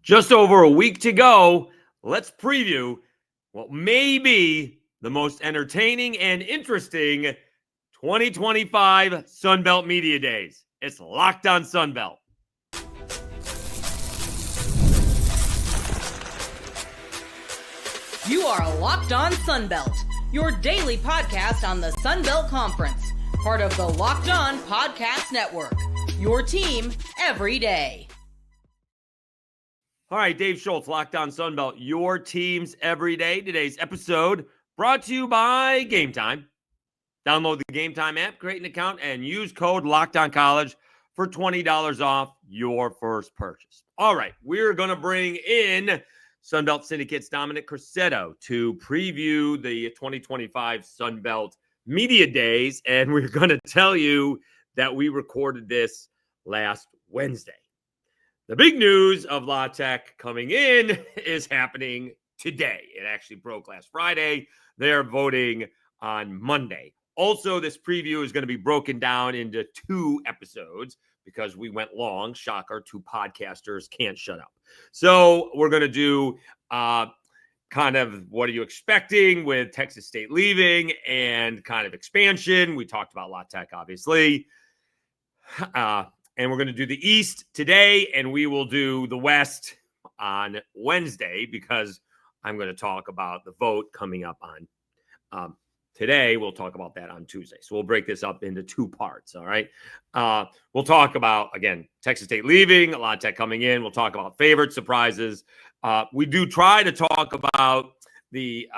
Just over a week to go. Let's preview what may be the most entertaining and interesting 2025 Sunbelt Media Days. It's Locked on Sunbelt. You are Locked on Sunbelt, your daily podcast on the Sunbelt Conference, part of the Locked on Podcast Network, your team every day. All right, Dave Schultz, Locked on Sunbelt, your teams every day. Today's episode brought to you by Game Time. Download the Game Time app, create an account, and use code LOCKEDONCollege for $20 off your first purchase. All right, we're going to bring in Sunbelt Syndicate's Dominic Crosetto to preview the 2025 Sunbelt Media Days, and we're going to tell you that we recorded this last Wednesday. The big news of La Tech coming in is happening today. It actually broke last Friday. They're voting on Monday. Also, this preview is going to be broken down into 2 episodes because we went long. Shocker, 2 podcasters can't shut up. So we're going to do kind of what are you expecting with Texas State leaving and kind of expansion. We talked about La Tech, obviously. And we're going to do the East today, and we will do the West on Wednesday because I'm going to talk about the vote coming up on today. We'll talk about that on Tuesday. So we'll break this up into 2 parts, all right? We'll talk about, again, Texas State leaving, La Tech coming in. We'll talk about favorite surprises. We do try to talk about the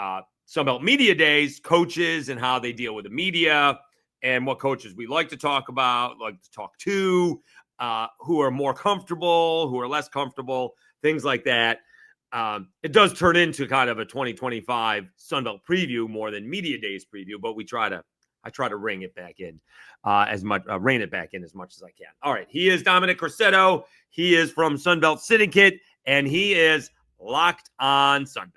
Sunbelt Media Days, coaches and how they deal with the media, and what coaches we like to talk about, like to talk to, who are more comfortable, who are less comfortable, things like that. It does turn into kind of a 2025 Sunbelt preview more than Media Days preview, but I try to rein it back in as much as I can. All right, he is Dominic Crosetto. He is from Sunbelt Syndicate, and he is Locked on Sunbelt.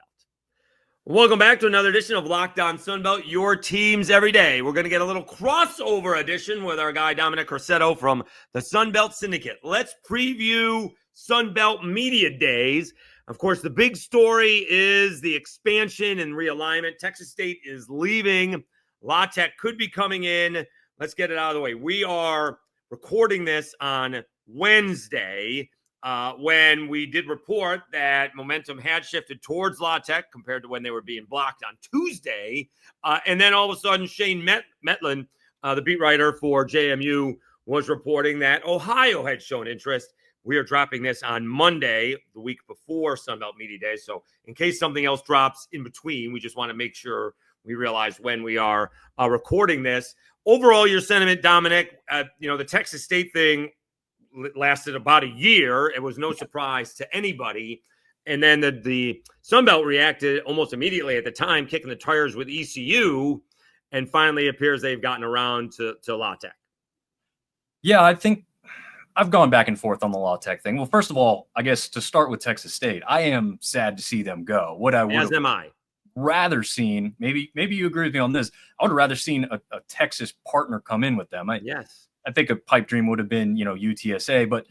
Welcome back to another edition of Locked on Sunbelt, your teams every day. We're going to get a little crossover edition with our guy Dominic Crosetto from the Sunbelt Syndicate. Let's preview Sunbelt Media Days. Of course, the big story is the expansion and realignment. Texas State is leaving. La Tech could be coming in. Let's get it out of the way. We are recording this on Wednesday. When we did report that momentum had shifted towards La Tech compared to when they were being blocked on Tuesday. And then all of a sudden, Shane Metlin, the beat writer for JMU, was reporting that Ohio had shown interest. We are dropping this on Monday, the week before Sunbelt Media Day. So in case something else drops in between, we just want to make sure we realize when we are recording this. Overall, your sentiment, Dominic, the Texas State thing lasted about a year. It was no surprise to anybody. And then the Sunbelt reacted almost immediately at the time, kicking the tires with ECU. And finally, it appears they've gotten around to La Tech. Yeah, I think I've gone back and forth on the La Tech thing. Well, first of all, I guess to start with Texas State, I am sad to see them go. What I would have rather seen, maybe you agree with me on this, I would have rather seen a Texas partner come in with them. Yes. I think a pipe dream would have been, UTSA, but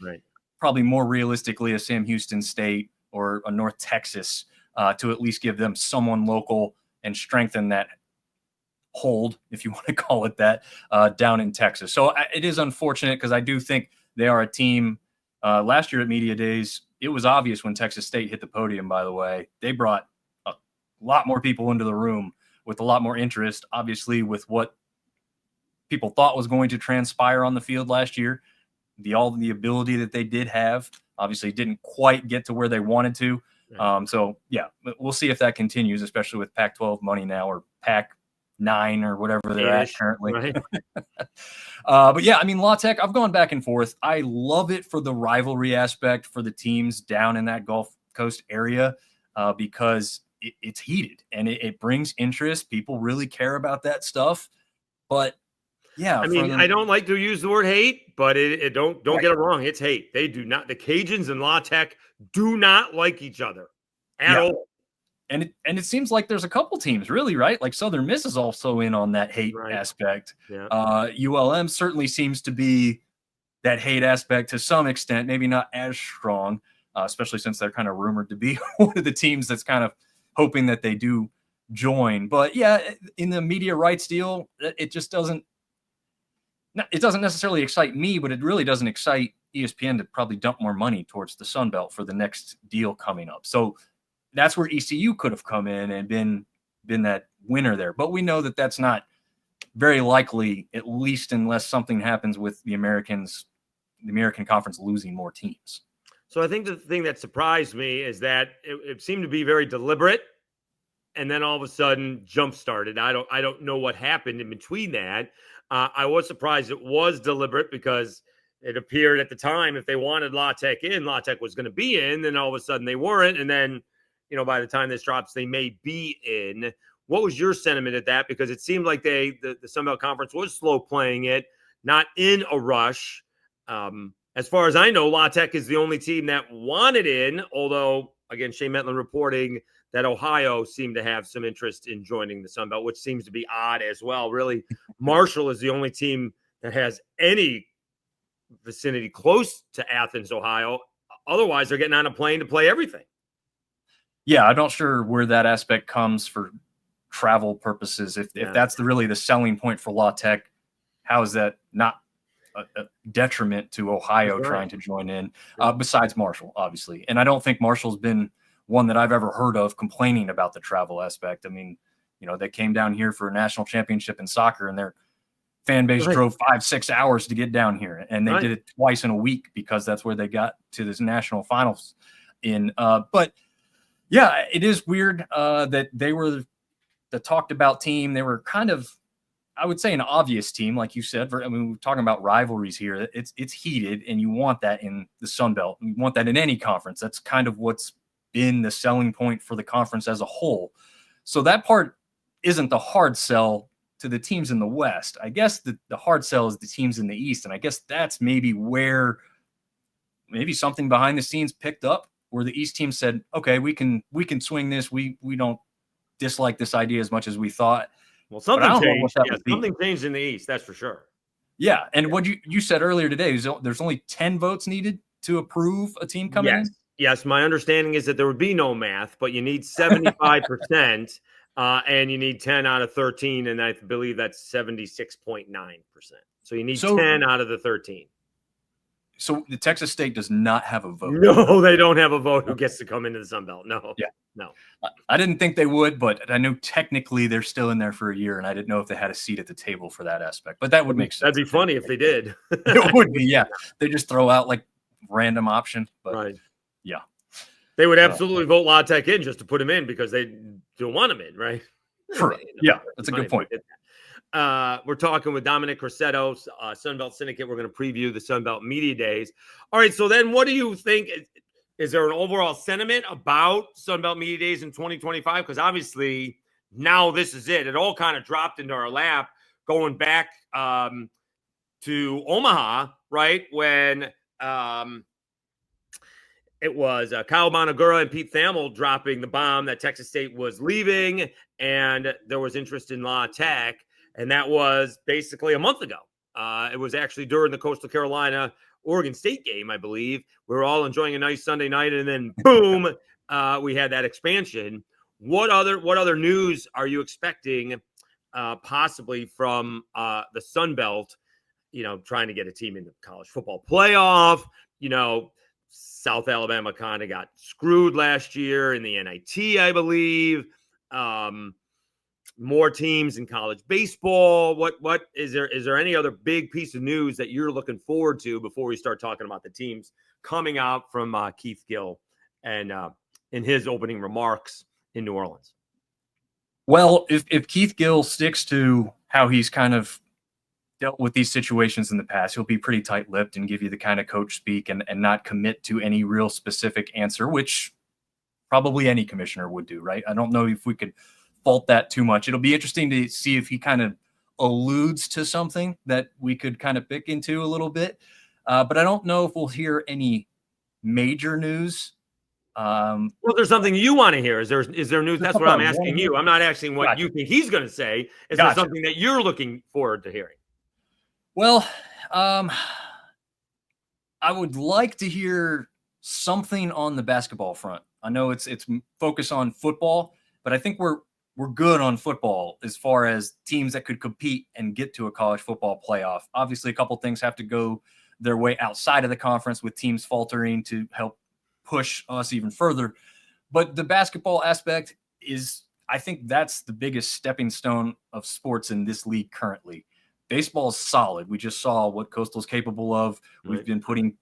probably more realistically a Sam Houston State or a North Texas to at least give them someone local and strengthen that hold, if you want to call it that, down in Texas. So it is unfortunate because I do think they are a team. Last year at Media Days, it was obvious when Texas State hit the podium, by the way. They brought a lot more people into the room with a lot more interest, obviously, with what people thought was going to transpire on the field last year. All the ability that they did have obviously didn't quite get to where they wanted to. So yeah, we'll see if that continues, especially with Pac-12 money now, or Pac-9 or whatever they're at currently. Right. But yeah, I mean, La Tech, I've gone back and forth. I love it for the rivalry aspect for the teams down in that Gulf Coast area because it's heated and it brings interest. People really care about that stuff. But yeah, I mean, I don't like to use the word hate, but don't get it wrong. It's hate. They do not. The Cajuns and La Tech do not like each other at all. And it seems like there's a couple teams, really, right? Like Southern Miss is also in on that hate aspect. Yeah. ULM certainly seems to be that hate aspect to some extent, maybe not as strong. especially since they're kind of rumored to be one of the teams that's kind of hoping that they do join. But yeah, in the media rights deal, it just doesn't necessarily excite me, but it really doesn't excite ESPN to probably dump more money towards the Sun Belt for the next deal coming up. So that's where ECU could have come in and been that winner there. But we know that that's not very likely, at least unless something happens with the American Conference losing more teams. So I think the thing that surprised me is that it seemed to be very deliberate, and then all of a sudden jump started. I don't know what happened in between that. I was surprised it was deliberate because it appeared at the time if they wanted La Tech in, La Tech was going to be in. Then all of a sudden they weren't, and then by the time this drops, they may be in. What was your sentiment at that? Because it seemed like the Sun Belt Conference was slow playing it, not in a rush. As far as I know, La Tech is the only team that wanted in, although, again, Shane Metland reporting that Ohio seemed to have some interest in joining the Sun Belt, which seems to be odd as well. Really, Marshall is the only team that has any vicinity close to Athens, Ohio. Otherwise, they're getting on a plane to play everything. Yeah, I'm not sure where that aspect comes for travel purposes. If that's really the selling point for La Tech, how is that not a detriment to Ohio trying to join in, besides Marshall, obviously? And I don't think Marshall's been one that I've ever heard of complaining about the travel aspect. I mean, they came down here for a national championship in soccer, and their fan base drove 5-6 hours to get down here, and they did it twice in a week because that's where they got to this national finals in. But yeah, it is weird that they were the talked about team. They were kind of, I would say, an obvious team, like you said. We're talking about rivalries here. It's heated, and you want that in the Sun Belt. You want that in any conference. That's kind of what's been the selling point for the conference as a whole. So that part isn't the hard sell to the teams in the West. I guess the hard sell is the teams in the East, and I guess that's maybe where maybe something behind the scenes picked up, where the East team said, okay, we can swing this. We don't dislike this idea as much as we thought. Well, something changed. Yeah, something changed in the East, that's for sure. Yeah, and what you said earlier today is there's only 10 votes needed to approve a team coming in? Yes, my understanding is that there would be no math, but you need 75%, and you need 10 out of 13, and I believe that's 76.9%. So you need 10 out of the 13. So the Texas State does not have a vote. No, they don't have a vote who gets to come into the Sun Belt. No. Yeah. No. I didn't think they would, but I knew technically they're still in there for a year, and I didn't know if they had a seat at the table for that aspect. But that would make sense. That'd be funny if they did. It would be, yeah. They just throw out like random option. But yeah. They would absolutely vote La Tech in just to put him in because they don't want him in, right? Correct. Yeah, that's a good point. We're talking with Dominic Crosetto, Sunbelt Syndicate. We're going to preview the Sunbelt Media Days. All right, so then what do you think? Is there an overall sentiment about Sunbelt Media Days in 2025? Because obviously now this is it. It all kind of dropped into our lap going back to Omaha, right? When it was Kyle Bonagura and Pete Thamel dropping the bomb that Texas State was leaving, and there was interest in La Tech. And that was basically a month ago. It was actually during the Coastal Carolina-Oregon State game, I believe. We were all enjoying a nice Sunday night, and then boom, we had that expansion. What other news are you expecting possibly from the Sun Belt, trying to get a team into the college football playoff? South Alabama kind of got screwed last year in the NIT, I believe. More teams in college baseball. What is there any other big piece of news that you're looking forward to before we start talking about the teams coming out from Keith Gill and in his opening remarks in New Orleans? Well, if Keith Gill sticks to how he's kind of dealt with these situations in the past, he'll be pretty tight-lipped and give you the kind of coach speak and not commit to any real specific answer, which probably any commissioner would do, right? I don't know if we could fault that too much. It'll be interesting to see if he kind of alludes to something that we could kind of pick into a little bit. But I don't know if we'll hear any major news. Well, there's something you want to hear. Is there news? That's what I'm asking you. I'm not asking what you think he's going to say. Is there something that you're looking forward to hearing? Well, I would like to hear something on the basketball front. I know it's focused on football, but I think we're good on football as far as teams that could compete and get to a college football playoff. Obviously, a couple things have to go their way outside of the conference with teams faltering to help push us even further. But the basketball aspect is, I think that's the biggest stepping stone of sports in this league currently. Baseball is solid. We just saw what Coastal's capable of. Right. We've been putting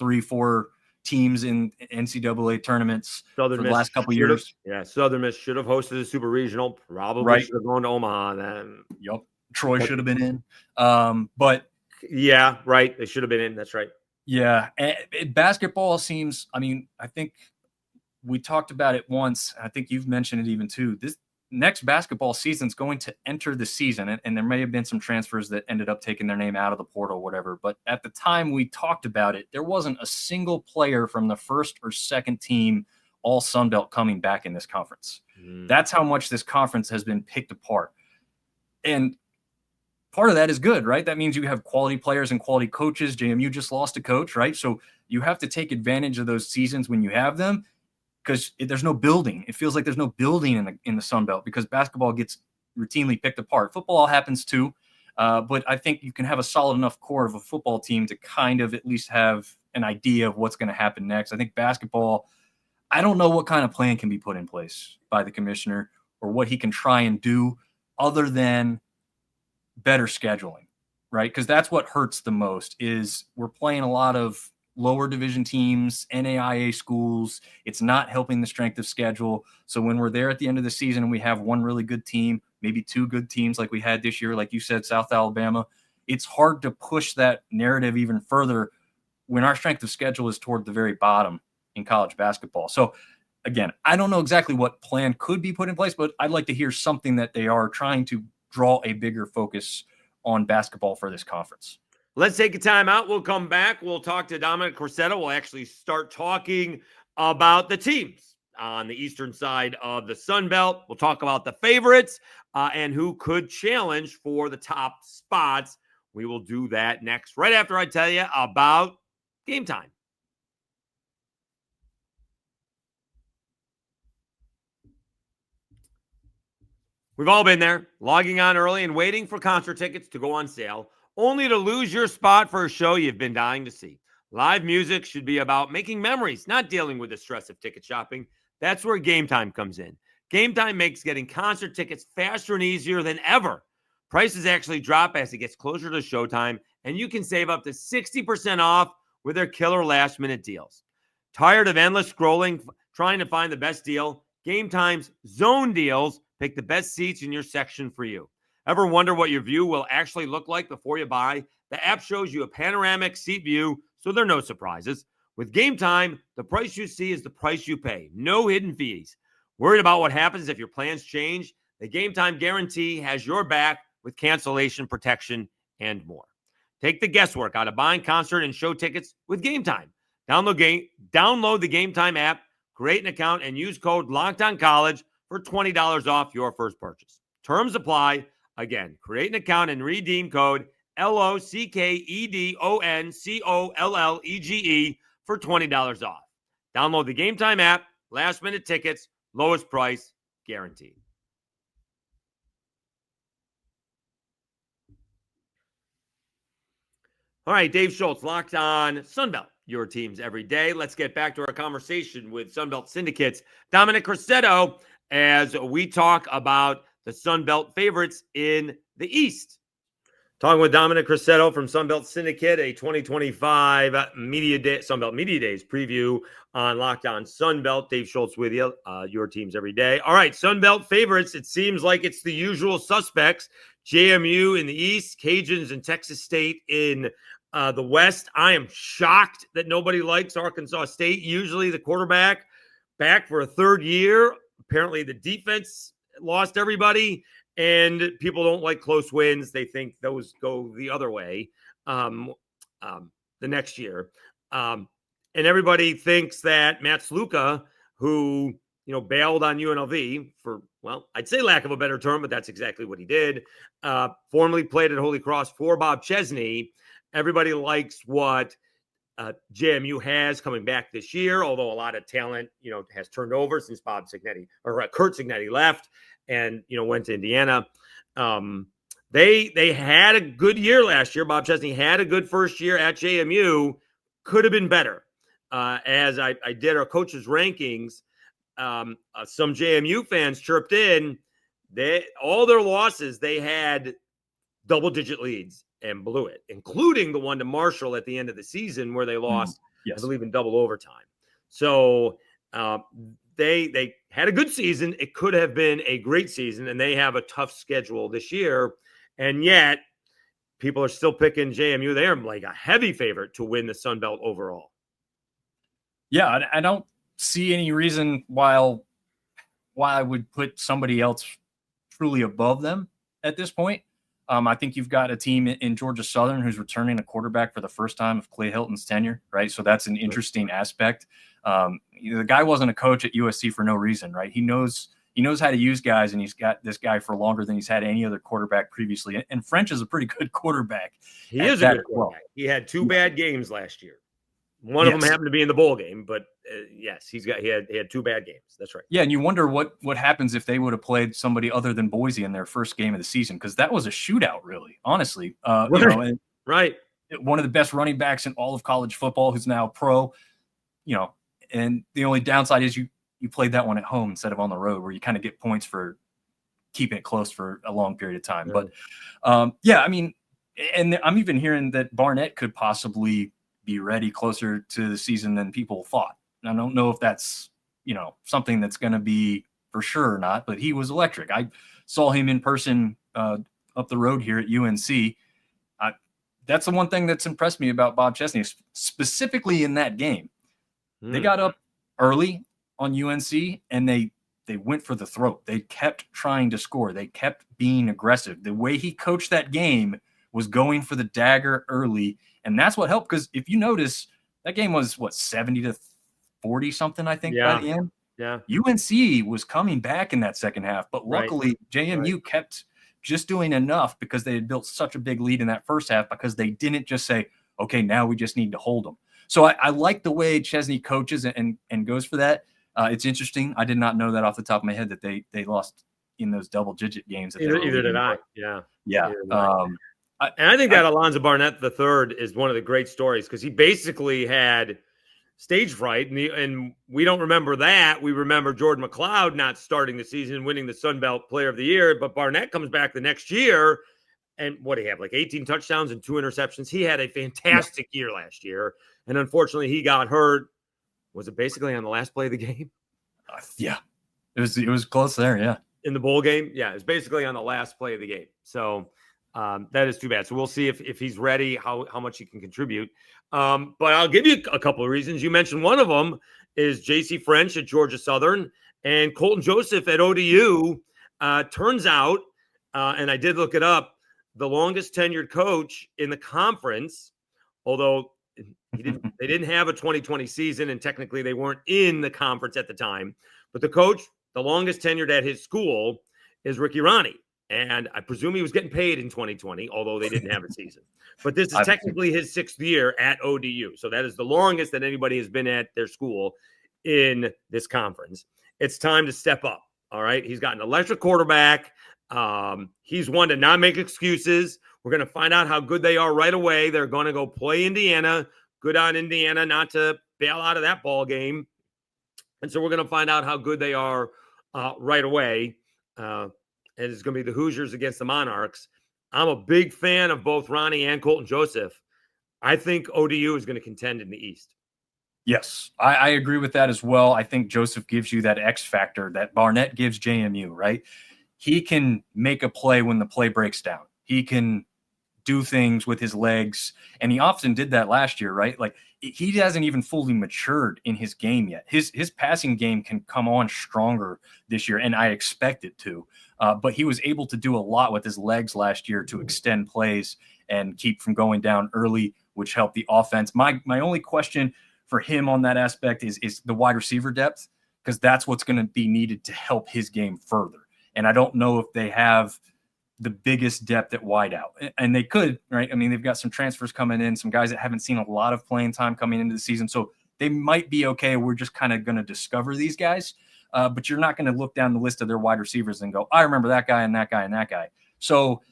3-4 teams in NCAA tournaments for the last couple of years. Yeah, Southern Miss should have hosted a super regional. Probably should have gone to Omaha then. Yep. Troy should have been in. But yeah, right. They should have been in. That's right. Yeah. Basketball seems, I mean, I think we talked about it once. I think you've mentioned it even too. This next basketball season is going to enter the season, and there may have been some transfers that ended up taking their name out of the portal, whatever. But at the time we talked about it, there wasn't a single player from the first or second team all Sun Belt coming back in this conference. That's how much this conference has been picked apart. And part of that is good, right? That means you have quality players and quality coaches. JMU just lost a coach, right? So you have to take advantage of those seasons when you have them, because there's no building. It feels like there's no building in the Sun Belt because basketball gets routinely picked apart. Football happens too, but I think you can have a solid enough core of a football team to kind of at least have an idea of what's going to happen next. I think basketball, I don't know what kind of plan can be put in place by the commissioner or what he can try and do other than better scheduling, right? Because that's what hurts the most is we're playing a lot of lower division teams, NAIA schools. It's not helping the strength of schedule. So when we're there at the end of the season and we have one really good team, maybe two good teams like we had this year, like you said, South Alabama, it's hard to push that narrative even further when our strength of schedule is toward the very bottom in college basketball. So again, I don't know exactly what plan could be put in place, but I'd like to hear something that they are trying to draw a bigger focus on basketball for this conference. Let's take a time out. We'll come back. We'll talk to Dominic Crosetto. We'll actually start talking about the teams on the eastern side of the Sun Belt. We'll talk about the favorites and who could challenge for the top spots. We will do that next, right after I tell you about Game Time. We've all been there, logging on early and waiting for concert tickets to go on sale, only to lose your spot for a show you've been dying to see. Live music should be about making memories, not dealing with the stress of ticket shopping. That's where Game Time comes in. Game Time makes getting concert tickets faster and easier than ever. Prices actually drop as it gets closer to showtime, and you can save up to 60% off with their killer last-minute deals. Tired of endless scrolling, trying to find the best deal? Game Time's zone deals pick the best seats in your section for you. Ever wonder what your view will actually look like before you buy? The app shows you a panoramic seat view, so there are no surprises. With Game Time, the price you see is the price you pay. No hidden fees. Worried about what happens if your plans change? The Game Time guarantee has your back with cancellation protection and more. Take the guesswork out of buying concert and show tickets with Game Time. Download the Game Time app, create an account, and use code LOCKEDONCollege for $20 off your first purchase. Terms apply. Again, create an account and redeem code LOCKEDONCOLLEGE for $20 off. Download the Game Time app. Last minute tickets, lowest price guaranteed. All right, Dave Schultz, Locked On Sunbelt, your teams every day. Let's get back to our conversation with Sunbelt Syndicate's Dominic Crosetto as we talk about the Sunbelt favorites in the East. Talking with Dominic Crosetto from Sunbelt Syndicate, a 2025 Sunbelt Media Days preview on Locked On Sunbelt. Dave Schultz with you, your teams every day. All right, Sunbelt favorites. It seems like it's the usual suspects. JMU in the East, Cajuns and Texas State in the West. I am shocked that nobody likes Arkansas State. Usually the quarterback back for a third year. Apparently the defense lost everybody, and people don't like close wins. They think those go the other way the next year. And everybody thinks that Matt Sluka, who, bailed on UNLV for, well, I'd say lack of a better term, but that's exactly what he did, formerly played at Holy Cross for Bob Chesney. Everybody likes what JMU has coming back this year, although a lot of talent, has turned over since Kurt Cignetti left and, went to Indiana. They had a good year last year. Bob Chesney had a good first year at JMU. Could have been better. As I did our coaches' rankings, some JMU fans chirped in. All their losses, they had double-digit leads and blew it, including the one to Marshall at the end of the season where they lost, I believe, in double overtime. So they had a good season. It could have been a great season, and they have a tough schedule this year. And yet, people are still picking JMU. They're like a heavy favorite to win the Sun Belt overall. Yeah, I don't see any reason why I would put somebody else truly above them at this point. I think you've got a team in Georgia Southern who's returning a quarterback for the first time of Clay Hilton's tenure, right? So that's an interesting aspect. The guy wasn't a coach at USC for no reason, right? He knows how to use guys, and he's got this guy for longer than he's had any other quarterback previously. And French is a pretty good quarterback. He is a good quarterback. He had 2 bad games last year. One of them happened to be in the bowl game, but yes, he had 2 bad games. That's right. Yeah, and you wonder what happens if they would have played somebody other than Boise in their first game of the season, because that was a shootout, really, honestly. Right. One of the best running backs in all of college football, who's now pro. And the only downside is you played that one at home instead of on the road, where you kind of get points for keeping it close for a long period of time. Yeah. But and I'm even hearing that Barnett could possibly be ready closer to the season than people thought. And I don't know if that's, something that's going to be for sure or not, but he was electric. I saw him in person up the road here at UNC. That's the one thing that's impressed me about Bob Chesney, specifically in that game. They got up early on UNC, and they went for the throat. They kept trying to score. They kept being aggressive. The way he coached that game was going for the dagger early, and that's what helped, because if you notice, that game was, 70-40 something, I think, by the end? Yeah. UNC was coming back in that second half, but luckily JMU kept just doing enough because they had built such a big lead in that first half, because they didn't just say, okay, now we just need to hold them. So I like the way Chesney coaches and goes for that. It's interesting. I did not know that off the top of my head that they lost in those double-digit games. Either did I. Yeah. And I think that Alonzo Barnett III is one of the great stories, because he basically had stage fright, and we don't remember that. We remember Jordan McLeod not starting the season, winning the Sun Belt Player of the Year, but Barnett comes back the next year, and what did he have, 18 touchdowns and 2 interceptions? He had a fantastic year last year, and unfortunately he got hurt. Was it basically on the last play of the game? Yeah, it was close there. Yeah, in the bowl game. Yeah, it's basically on the last play of the game. So that is too bad. So we'll see if he's ready, how much he can contribute. But I'll give you a couple of reasons. You mentioned one of them is J.C. French at Georgia Southern and Colton Joseph at ODU. Turns out, and I did look it up, the longest tenured coach in the conference, although they didn't have a 2020 season, and technically they weren't in the conference at the time. But the coach, the longest tenured at his school, is Ricky Ronnie. And I presume he was getting paid in 2020, although they didn't have a season. But this is technically his 6th year at ODU. So that is the longest that anybody has been at their school in this conference. It's time to step up. All right. He's got an electric quarterback. He's one to not make excuses. We're going to find out how good they are right away. They're going to go play Indiana. Good on Indiana not to bail out of that ball game. And so we're going to find out how good they are right away. And it's going to be the Hoosiers against the Monarchs. I'm a big fan of both Ronnie and Colton Joseph. I think ODU is going to contend in the East. Yes, I agree with that as well. I think Joseph gives you that X factor that Barnett gives JMU, right? He can make a play when the play breaks down. He can do things with his legs, and he often did that last year, right? He hasn't even fully matured in his game yet. His passing game can come on stronger this year, and I expect it to. But he was able to do a lot with his legs last year to extend plays and keep from going down early, which helped the offense. My only question for him on that aspect is the wide receiver depth, because that's what's going to be needed to help his game further. And I don't know if they have the biggest depth at wideout, and they could, right? I mean, they've got some transfers coming in, some guys that haven't seen a lot of playing time coming into the season, so they might be okay. We're just kind of going to discover these guys, but you're not going to look down the list of their wide receivers and go, I remember that guy and that guy and that guy. So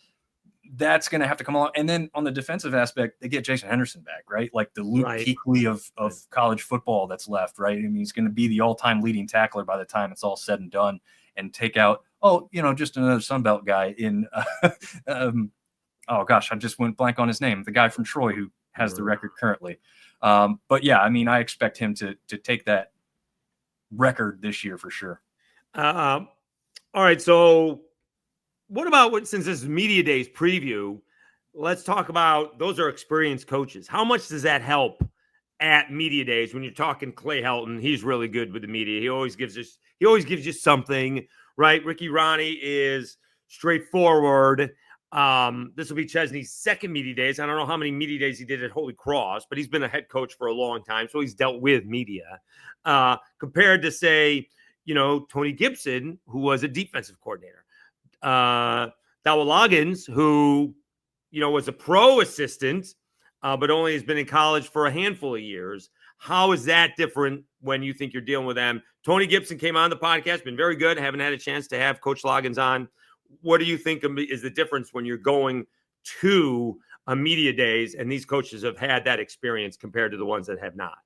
that's going to have to come along. And then on the defensive aspect, they get Jason Henderson back, right? Like the Luke Kuechly of college football that's left, right? I mean, he's going to be the all-time leading tackler by the time it's all said and done, and take out, just another Sun Belt guy in, oh gosh, I just went blank on his name, the guy from Troy who has the record currently. But yeah, I mean, I expect him to take that record this year for sure. All right. So what about since this is Media Days preview, let's talk about, those are experienced coaches. How much does that help at Media Days when you're talking Clay Helton? He's really good with the media. He always gives you something, right? Ricky Ronnie is straightforward. This will be Chesney's second Media Days. I don't know how many Media Days he did at Holy Cross, but he's been a head coach for a long time, so he's dealt with media. Compared to, say, Tony Gibson, who was a defensive coordinator. Loggins, who, was a pro assistant, but only has been in college for a handful of years. How is that different when you think you're dealing with them? Tony Gibson came on the podcast, been very good. Haven't had a chance to have Coach Loggins on. What do you think is the difference when you're going to a Media Days and these coaches have had that experience compared to the ones that have not?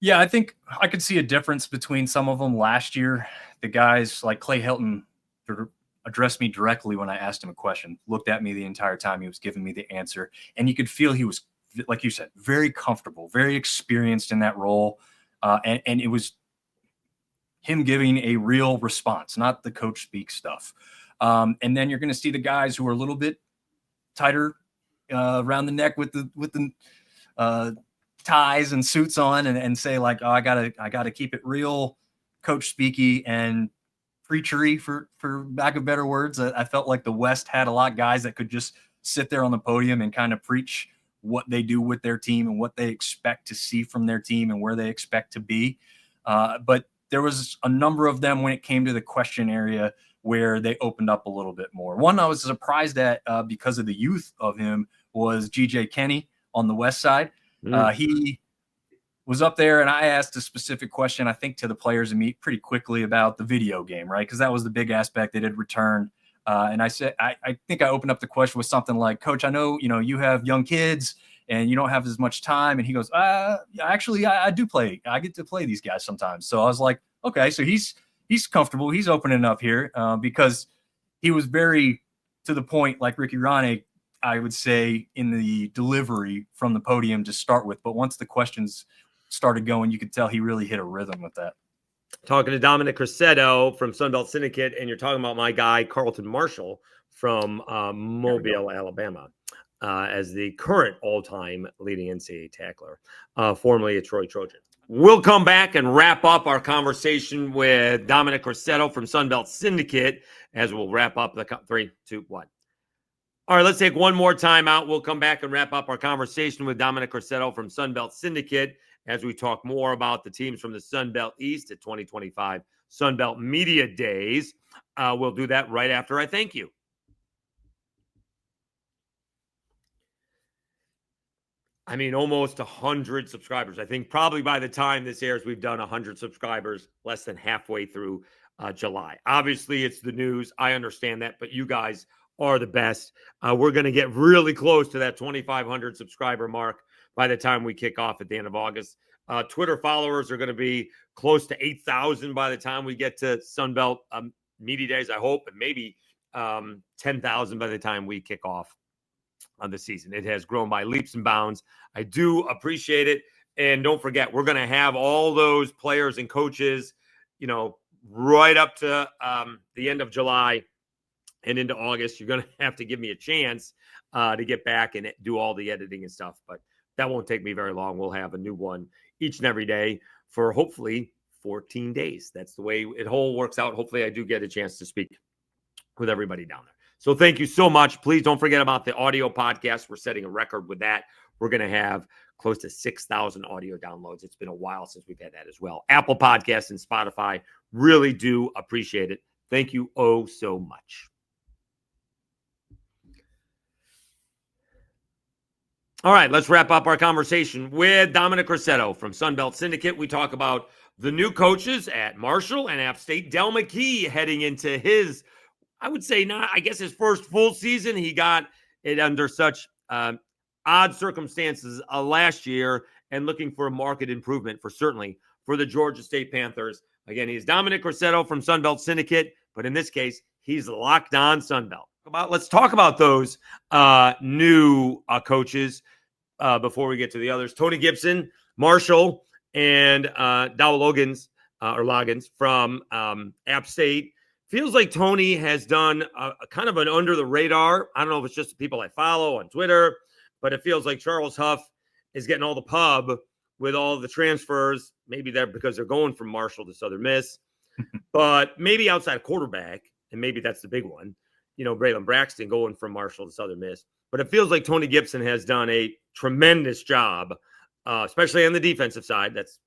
Yeah, I think I could see a difference between some of them last year. The guys like Clay Helton addressed me directly when I asked him a question, looked at me the entire time he was giving me the answer. And you could feel he was, like you said, very comfortable, very experienced in that role. And it was him giving a real response, not the coach speak stuff. And then you're going to see the guys who are a little bit tighter around the neck with the ties and suits on and say like, oh, I gotta keep it real coach speaky and preachery for lack of better words. I felt like the West had a lot of guys that could just sit there on the podium and kind of preach what they do with their team and what they expect to see from their team and where they expect to be. But there was a number of them when it came to the question area where they opened up a little bit more. One I was surprised at because of the youth of him was GJ Kenny on the West side. He was up there and I asked a specific question, I think, to the players and me pretty quickly about the video game, right? Because that was the big aspect that had returned. And I said, I think I opened up the question with something like, Coach, I know, you have young kids and you don't have as much time. And he goes, actually, I do play. I get to play these guys sometimes. So I was like, okay, so he's comfortable. He's opening up here because he was very to the point, like Ricky Ronnie, I would say, in the delivery from the podium to start with. But once the questions started going, you could tell he really hit a rhythm with that. Talking to Dominic Crosetto from Belt Syndicate, and you're talking about my guy, Carlton Marshall from Mobile, Alabama, as the current all-time leading NCAA tackler, formerly a Troy Trojan. We'll come back and wrap up our conversation with Dominic Crosetto from Belt Syndicate as we'll wrap up the 3, 2, 1. All right, let's take one more time out. We'll come back and wrap up our conversation with Dominic Crosetto from Belt Syndicate as we talk more about the teams from the Sun Belt East at 2025 Sun Belt Media Days. We'll do that right after I thank you. I mean, almost 100 subscribers. I think probably by the time this airs, we've done 100 subscribers, less than halfway through July. Obviously, it's the news. I understand that, but you guys are the best. We're going to get really close to that 2,500 subscriber mark by the time we kick off at the end of August. Twitter followers are going to be close to 8,000 by the time we get to Sunbelt Media Days, I hope, and maybe 10,000 by the time we kick off on the season. It has grown by leaps and bounds. I do appreciate it. And don't forget, we're going to have all those players and coaches, right up to the end of July and into August. You're going to have to give me a chance to get back and do all the editing and stuff. But that won't take me very long. We'll have a new one each and every day for hopefully 14 days. That's the way it all works out. Hopefully I do get a chance to speak with everybody down there. So thank you so much. Please don't forget about the audio podcast. We're setting a record with that. We're going to have close to 6,000 audio downloads. It's been a while since we've had that as well. Apple Podcasts and Spotify, really do appreciate it. Thank you oh so much. All right, let's wrap up our conversation with Dominic Crosetto from Belt Syndicate. We talk about the new coaches at Marshall and App State. Dell McGee heading into his, I would say his first full season. He got it under such odd circumstances last year, and looking for a market improvement certainly for the Georgia State Panthers. Again, he's Dominic Crosetto from Belt Syndicate, but in this case, he's Locked On Sunbelt. Let's talk about those new coaches before we get to the others. Tony Gibson, Marshall, and Loggins from App State. Feels like Tony has done kind of an under the radar. I don't know if it's just the people I follow on Twitter, but it feels like Charles Huff is getting all the pub with all the transfers. Maybe they're because they're going from Marshall to Southern Miss, but maybe outside quarterback, and maybe that's the big one. Braylon Braxton going from Marshall to Southern Miss. But it feels like Tony Gibson has done a tremendous job, especially on the defensive side. That's,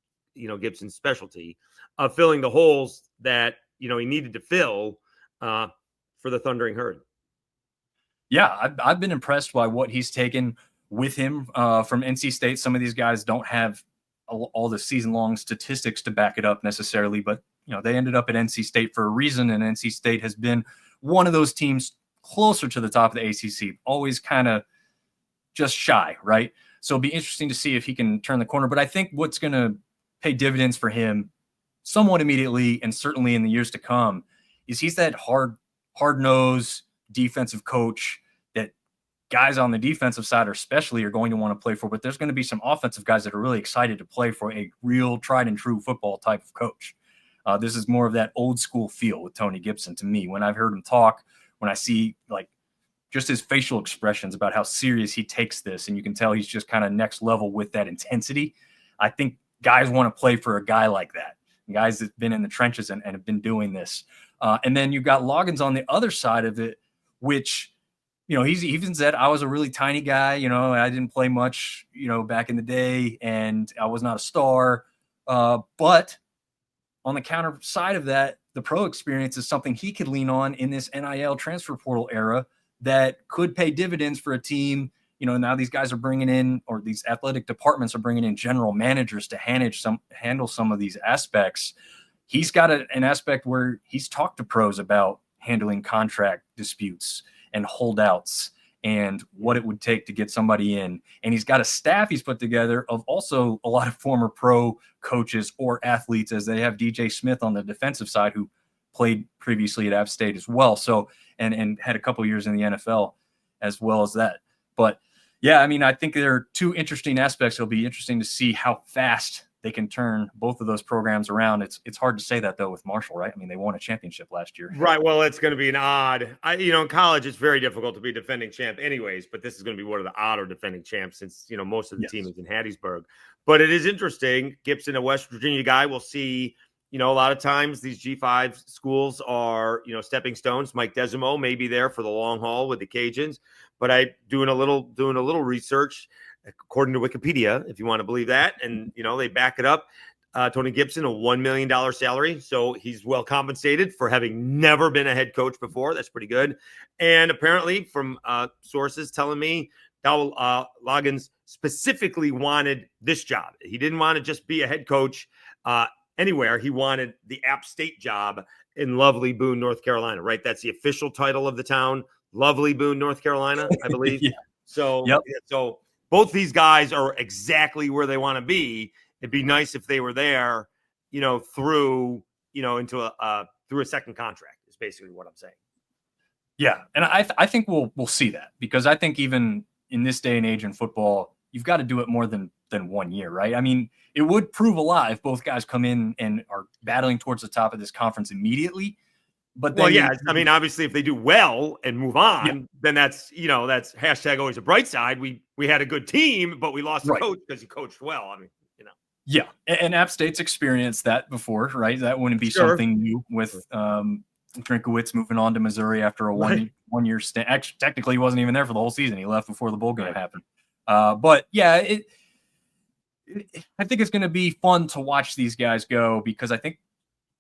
Gibson's specialty, of filling the holes that, he needed to fill for the Thundering Herd. Yeah, I've been impressed by what he's taken with him from NC State. Some of these guys don't have all the season-long statistics to back it up necessarily, but, they ended up at NC State for a reason, and NC State has been one of those teams closer to the top of the ACC, always kind of just shy, right? So it'll be interesting to see if he can turn the corner. But I think what's going to pay dividends for him somewhat immediately, and certainly in the years to come, is he's that hard-nosed defensive coach that guys on the defensive side especially are going to want to play for. But there's going to be some offensive guys that are really excited to play for a real tried-and-true football type of coach. This is more of that old-school feel with Tony Gibson to me. When I've heard him talk, when I see just his facial expressions about how serious he takes this, and you can tell he's just kind of next level with that intensity, I think guys want to play for a guy like that. Guys that've been in the trenches and have been doing this. And then you've got Loggins on the other side of it, which, he's even said, I was a really tiny guy, I didn't play much, back in the day, and I was not a star. But on the counter side of that, the pro experience is something he could lean on in this NIL transfer portal era that could pay dividends for a team. Now these guys are bringing in, or these athletic departments are bringing in general managers to handle some of these aspects. He's got an aspect where he's talked to pros about handling contract disputes and holdouts and what it would take to get somebody in. And he's got a staff he's put together of also a lot of former pro coaches or athletes, as they have DJ Smith on the defensive side, who played previously at App State as well. So, and had a couple years in the NFL as well as that. But yeah, I think there are two interesting aspects. It'll be interesting to see how fast they can turn both of those programs around. It's hard to say that, though, with Marshall, right? They won a championship last year. Right. Well, it's going to be an odd, in college, it's very difficult to be defending champ anyways, but this is going to be one of the odder defending champs since, most of the team is in Hattiesburg. But it is interesting. Gibson, a West Virginia guy, we'll see, a lot of times these G5 schools are, stepping stones. Mike Desimo may be there for the long haul with the Cajuns, but I doing a little research, according to Wikipedia, if you want to believe that. And, they back it up. Tony Gibson, a $1 million salary. So he's well compensated for having never been a head coach before. That's pretty good. And apparently from sources telling me, Loggins specifically wanted this job. He didn't want to just be a head coach anywhere. He wanted the App State job in lovely Boone, North Carolina, right? That's the official title of the town, lovely Boone, North Carolina, I believe. Yeah. So, so both these guys are exactly where they want to be. It'd be nice if they were there, through a second contract is basically what I'm saying. Yeah. And I think we'll see that, because I think even in this day and age in football, you've got to do it more than 1 year, right? It would prove a lot if both guys come in and are battling towards the top of this conference immediately. But then, obviously, if they do well and move on, then that's hashtag always a bright side. We had a good team, but we lost the coach because he coached well. Yeah, and App State's experienced that before, right? That wouldn't be something new with Drinkowitz moving on to Missouri after a one year stint. Actually, technically, he wasn't even there for the whole season. He left before the bowl game happened. But yeah, I think it's going to be fun to watch these guys go, because I think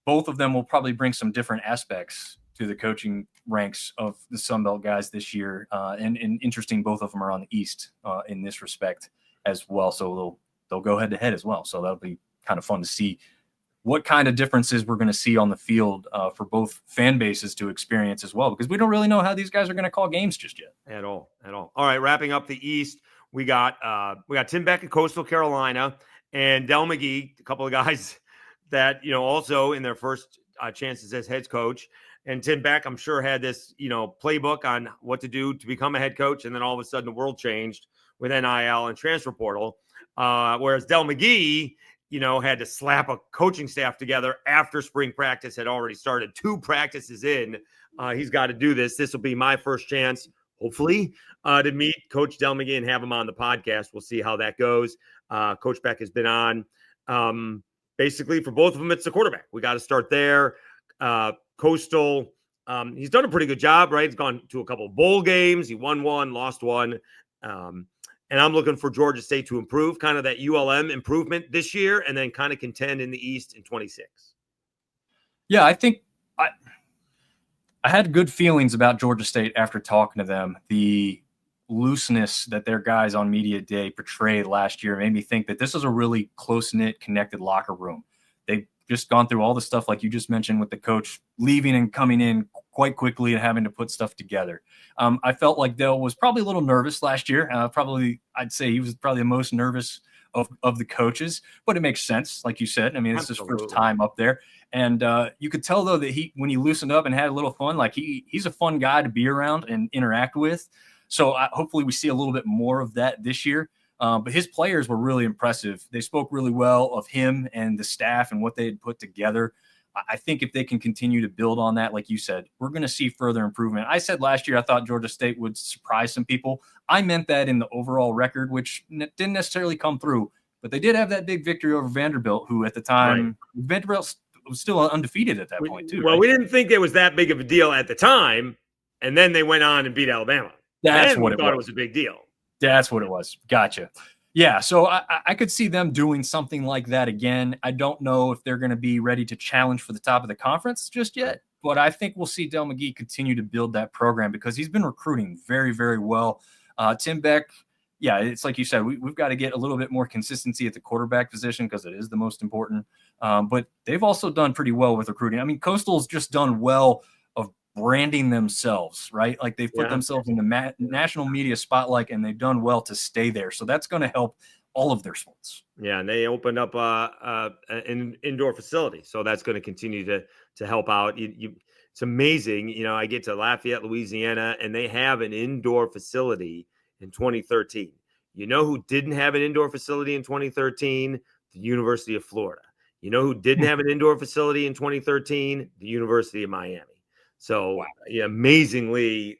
both of them will probably bring some different aspects to the coaching ranks of the Sun Belt guys this year. And interesting, both of them are on the East in this respect as well. So they'll go head to head as well. So that'll be kind of fun to see what kind of differences we're going to see on the field for both fan bases to experience as well, because we don't really know how these guys are going to call games just yet. At all. All right, wrapping up the East, we got Tim Beck at Coastal Carolina and Dell McGee, a couple of guys that, also in their first chances as head coach. And Tim Beck, I'm sure, had this, playbook on what to do to become a head coach. And then all of a sudden the world changed with NIL and transfer portal. Whereas Dell McGee, had to slap a coaching staff together after spring practice had already started. 2 practices in, he's got to do this. This will be my first chance, hopefully, to meet Coach Dell McGee and have him on the podcast. We'll see how that goes. Coach Beck has been on. Basically, for both of them, it's the quarterback. We got to start there. Coastal, he's done a pretty good job, right? He's gone to a couple of bowl games. He won 1, lost 1. And I'm looking for Georgia State to improve, kind of that ULM improvement this year, and then kind of contend in the East in 26. Yeah, I think I had good feelings about Georgia State after talking to them. The looseness that their guys on media day portrayed last year made me think that this is a really close-knit, connected locker room. They've just gone through all the stuff like you just mentioned with the coach leaving and coming in quite quickly and having to put stuff together. I felt like Dell was probably a little nervous last year. I'd say he was probably the most nervous of the coaches, but it makes sense. Like you said, I mean, it's his first time up there. And you could tell, though, that when he loosened up and had a little fun, like he's a fun guy to be around and interact with. So hopefully we see a little bit more of that this year. But his players were really impressive. They spoke really well of him and the staff and what they had put together. I think if they can continue to build on that, like you said, we're going to see further improvement. I said last year I thought Georgia State would surprise some people. I meant that in the overall record, which didn't necessarily come through. But they did have that big victory over Vanderbilt, who at the time, Vanderbilt was still undefeated at that point, too. Well, right? We didn't think it was that big of a deal at the time. And then they went on and beat Alabama. That's then what we thought it was a big deal. That's what it was. Gotcha. Yeah, so I could see them doing something like that again. I don't know if they're going to be ready to challenge for the top of the conference just yet, but I think we'll see Dell McGee continue to build that program because he's been recruiting very, very well. Tim Beck, yeah, it's like you said, we've got to get a little bit more consistency at the quarterback position because it is the most important. But they've also done pretty well with recruiting. I mean, Coastal's just done well of branding themselves, right? Like they've put themselves in the national media spotlight and they've done well to stay there. So that's going to help all of their sports. Yeah, and they opened up an indoor facility. So that's going to continue to help out. It's amazing. You know, I get to Lafayette, Louisiana, and they have an indoor facility in 2013. You know who didn't have an indoor facility in 2013? The University of Florida. You know who didn't have an indoor facility in 2013? The University of Miami. So amazingly,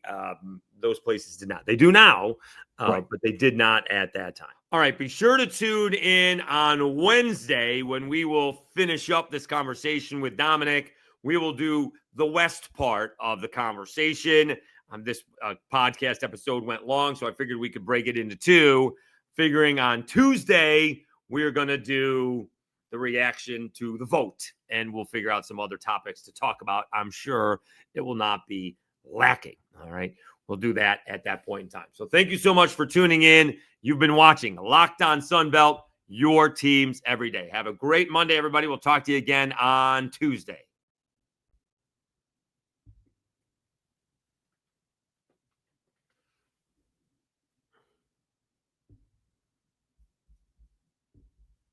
those places did not. They do now, but they did not at that time. All right, be sure to tune in on Wednesday when we will finish up this conversation with Dominic. We will do the West part of the conversation. This podcast episode went long, so I figured we could break it into two. Figuring on Tuesday, we're going to do the reaction to the vote, and we'll figure out some other topics to talk about. I'm sure it will not be lacking. All right. We'll do that at that point in time. So thank you so much for tuning in. You've been watching Locked On Sunbelt, your teams every day. Have a great Monday, everybody. We'll talk to you again on Tuesday.